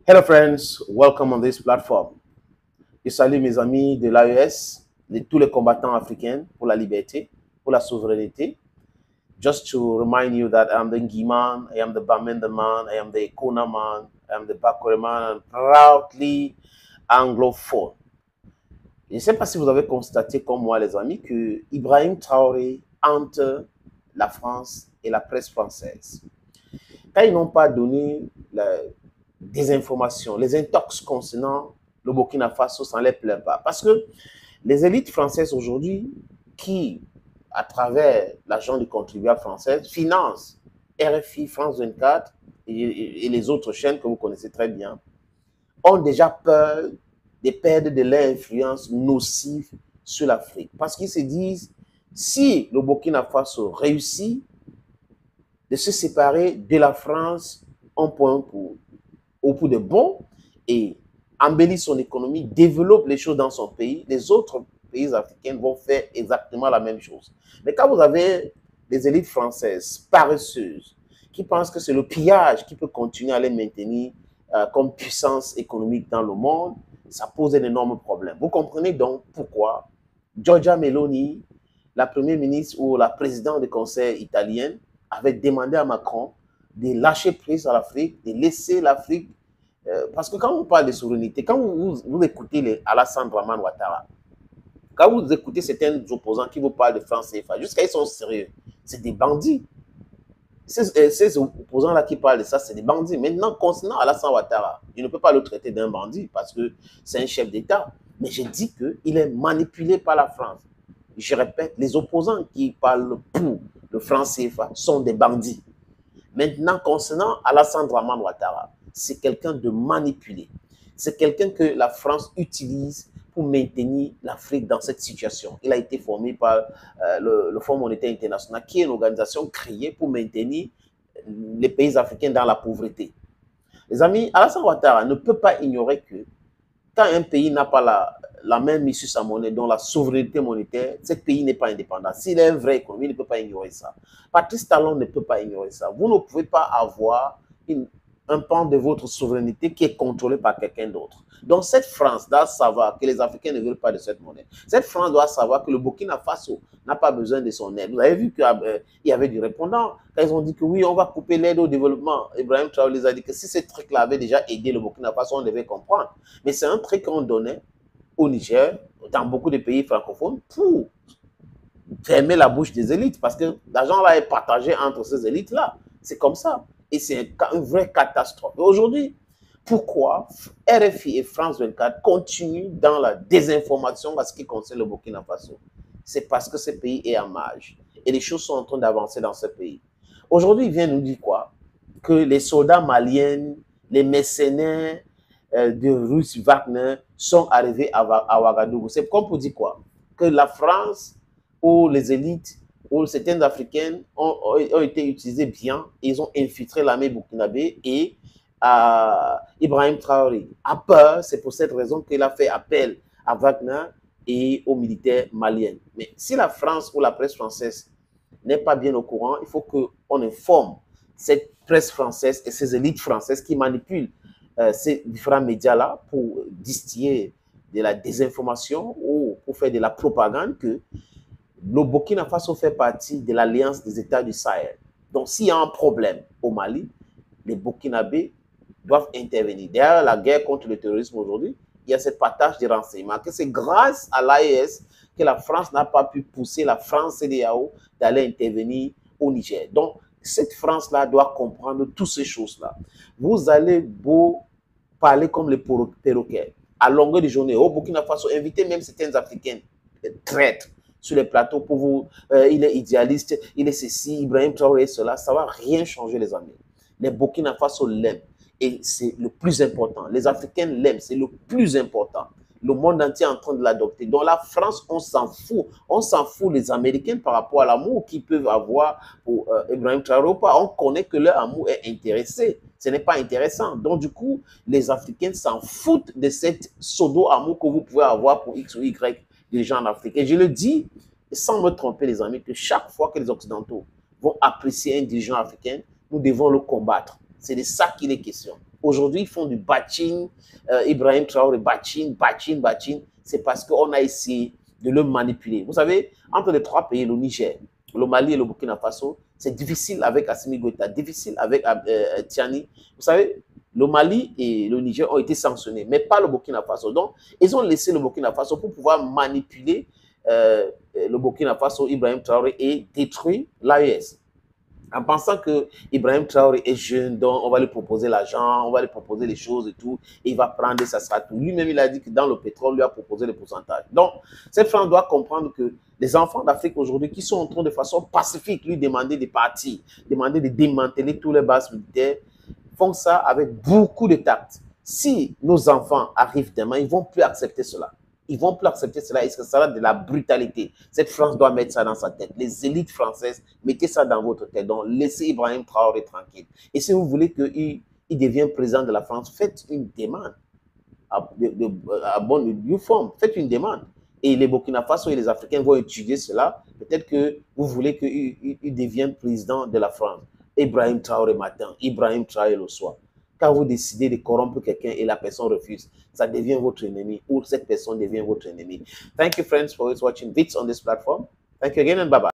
Hello friends, welcome on this platform. Je salue mes amis de l'AES, tous les combattants africains pour la liberté, pour la souveraineté. Just to remind you that I am the Ngiman, I am the Bamenda man, I am the Kona man, I am the Bakore man, and proudly anglophone. Je ne sais pas si vous avez constaté comme moi les amis que Ibrahim Traoré entre la France et la presse française. Quand ils n'ont pas donné des informations, les intox concernant le Burkina Faso, ça ne les plaît pas. Parce que les élites françaises aujourd'hui, qui, à travers l'argent du contribuable français, financent RFI, France 24 et les autres chaînes que vous connaissez très bien, ont déjà peur de perdre de leur influence nocive sur l'Afrique. Parce qu'ils se disent, si le Burkina Faso réussit de se séparer de la France en point au bout de bon et embellit son économie, développe les choses dans son pays, les autres pays africains vont faire exactement la même chose. Mais quand vous avez des élites françaises paresseuses qui pensent que c'est le pillage qui peut continuer à les maintenir comme puissance économique dans le monde, ça pose un énorme problème. Vous comprenez donc pourquoi Giorgia Meloni, la première ministre ou la présidente du conseil italien, avait demandé à Macron de lâcher prise à l'Afrique, de laisser l'Afrique. Parce que quand on parle de souveraineté, quand vous écoutez Alassane Draman Ouattara, quand vous écoutez certains opposants qui vous parlent de France CFA, jusqu'à ils sont sérieux, c'est des bandits. Ces opposants-là qui parlent de ça, c'est des bandits. Maintenant, concernant Alassane Ouattara, je ne peux pas le traiter d'un bandit parce que c'est un chef d'État. Mais je dis qu'il est manipulé par la France. Je répète, les opposants qui parlent pour le franc CFA sont des bandits. Maintenant, concernant Alassane Draman Ouattara, c'est quelqu'un de manipulé. C'est quelqu'un que la France utilise pour maintenir l'Afrique dans cette situation. Il a été formé par le Fonds monétaire international, qui est une organisation créée pour maintenir les pays africains dans la pauvreté. Les amis, Alassane Ouattara ne peut pas ignorer que quand un pays n'a pas la main mise sur sa monnaie, dont la souveraineté monétaire, ce pays n'est pas indépendant. S'il est un vrai économie, il ne peut pas ignorer ça. Patrice Talon ne peut pas ignorer ça. Vous ne pouvez pas avoir un pan de votre souveraineté qui est contrôlé par quelqu'un d'autre. Donc cette France doit savoir que les Africains ne veulent pas de cette monnaie. Cette France doit savoir que le Burkina Faso n'a pas besoin de son aide. Vous avez vu qu'il y avait du répondant. Quand ils ont dit que oui, on va couper l'aide au développement, Ibrahim Traoré les a dit que si ce truc-là avait déjà aidé le Burkina Faso, on devait comprendre. Mais c'est un truc qu'on donnait au Niger, dans beaucoup de pays francophones, pour fermer la bouche des élites, parce que l'argent là est partagé entre ces élites-là. C'est comme ça. Et c'est une vraie catastrophe. Aujourd'hui, pourquoi RFI et France 24 continuent dans la désinformation à ce qui concerne le Burkina Faso? C'est parce que ce pays est en marge. Et les choses sont en train d'avancer dans ce pays. Aujourd'hui, il vient nous dire quoi? Que les soldats maliens, les mercenaires de Russe Wagner sont arrivés à Ouagadougou. C'est comme pour dire quoi? Que la France ou les élites ou certaines africaines ont été utilisées bien et ils ont infiltré l'armée burkinabé et Ibrahim Traoré a peur. C'est pour cette raison qu'il a fait appel à Wagner et aux militaires maliens. Mais si la France ou la presse française n'est pas bien au courant, il faut qu'on informe cette presse française et ces élites françaises qui manipulent ces différents médias-là pour distiller de la désinformation ou pour faire de la propagande que le Burkina Faso fait partie de l'Alliance des États du Sahel. Donc, s'il y a un problème au Mali, les Burkinabés doivent intervenir. Derrière la guerre contre le terrorisme aujourd'hui, il y a cette partage de renseignements, que c'est grâce à l'AES que la France n'a pas pu pousser la France CEDEAO d'aller intervenir au Niger. Donc, cette France-là doit comprendre toutes ces choses-là. Vous allez beau parler comme les perroquets à longueur de journée. Au Burkina Faso, invitez même certains Africains traîtres sur les plateaux pour vous. Il est idéaliste, il est ceci, Ibrahim Traoré, cela. Ça ne va rien changer, les amis. Les Burkina Faso l'aiment. Et c'est le plus important. Les Africains l'aiment, c'est le plus important. Le monde entier est en train de l'adopter. Dans la France, on s'en fout. On s'en fout les Américains par rapport à l'amour qu'ils peuvent avoir pour Ibrahim Traoré ou pas. On connaît que leur amour est intéressé. Ce n'est pas intéressant. Donc, du coup, les Africains s'en foutent de cette pseudo-amour que vous pouvez avoir pour X ou Y dirigeants en Afrique. Et je le dis, sans me tromper, les amis, que chaque fois que les Occidentaux vont apprécier un dirigeant africain, nous devons le combattre. C'est de ça qu'il est question. aujourd'hui ils font du batching, Ibrahim Traoré, batching, c'est parce qu'on a essayé de le manipuler. Vous savez, entre les trois pays, le Niger, le Mali et le Burkina Faso, c'est difficile avec Assimi Goïta, difficile avec Tiani. Vous savez, le Mali et le Niger ont été sanctionnés, mais pas le Burkina Faso. Donc, ils ont laissé le Burkina Faso pour pouvoir manipuler le Burkina Faso, Ibrahim Traoré, et détruire l'AES. En pensant que Ibrahim Traoré est jeune, donc on va lui proposer l'argent, on va lui proposer les choses et tout, et il va prendre, ça sera tout. Lui-même, il a dit que dans le pétrole, on lui a proposé le pourcentage. Donc, cette femme doit comprendre que les enfants d'Afrique aujourd'hui qui sont en train de façon pacifique lui demander des partis, demander de démanteler tous les bases militaires, font ça avec beaucoup de tact. Si nos enfants arrivent demain, ils ne vont plus accepter cela. Ils ne vont plus accepter cela et ce sera de la brutalité. Cette France doit mettre ça dans sa tête. Les élites françaises, mettez ça dans votre tête. Donc, laissez Ibrahim Traoré tranquille. Et si vous voulez qu'il devienne président de la France, faites une demande à bonne due forme. Faites une demande. Et les Burkina Faso et les Africains vont étudier cela. Peut-être que vous voulez qu'il devienne président de la France. Ibrahim Traoré matin, Ibrahim Traoré le soir. Quand vous décidez de corrompre quelqu'un et la personne refuse, ça devient votre ennemi ou cette personne devient votre ennemi. Thank you, friends, for watching Bits on this platform. Thank you again and bye-bye.